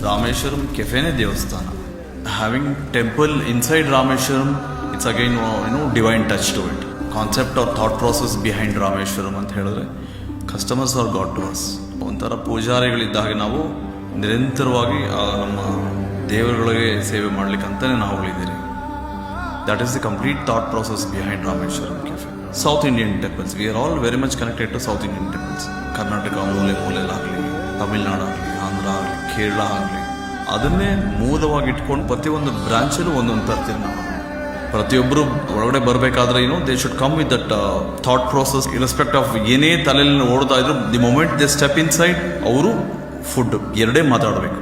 ರಾಮೇಶ್ವರಂ ಕೆಫೆನೇ ದೇವಸ್ಥಾನ. Having temple inside Rameshwaram, it's again divine touch to it. Concept or thought process behind Rameshwaram ಅಂತ ಹೇಳಿದ್ರೆ customers are god to us. ಒಂಥರ ಪೂಜಾರಿಗಳಿದ್ದಾಗ ನಾವು ನಿರಂತರವಾಗಿ ನಮ್ಮ ದೇವರುಗಳಿಗೆ ಸೇವೆ ಮಾಡ್ಲಿಕ್ಕಂತಾನೆ ನಾವು ಉಳಿದಿರಿ. That is the complete thought process behind Rameshwaram cafe. South Indian temples, we are all very much connected to south Indian temples. Karnataka ಮೂಲೆಯಲ್ಲಾಗಲಿ, ತಮಿಳ್ನಾಡು ಆಗಲಿ, ಆಂಧ್ರ ಆಗಲಿ, ಕೇರಳ ಆಗಲಿ, ಅದನ್ನೇ ಮೂಲವಾಗಿ ಇಟ್ಕೊಂಡು ಪ್ರತಿಯೊಂದು ಬ್ರಾಂಚಲ್ಲೂ ಒಂದೊಂದು ತರ್ತೀವಿ ನಾವು. ಪ್ರತಿಯೊಬ್ಬರು ಒಳಗಡೆ ಬರಬೇಕಾದ್ರೆ they should come with that thought process. Irrespective of ಏನೇ ತಲೆಯಲ್ಲಿ ಓಡ್ತಾ ಇದ್ರು, the moment they step inside ಅವರು ಫುಡ್ ಎರಡೇ ಮಾತಾಡಬೇಕು.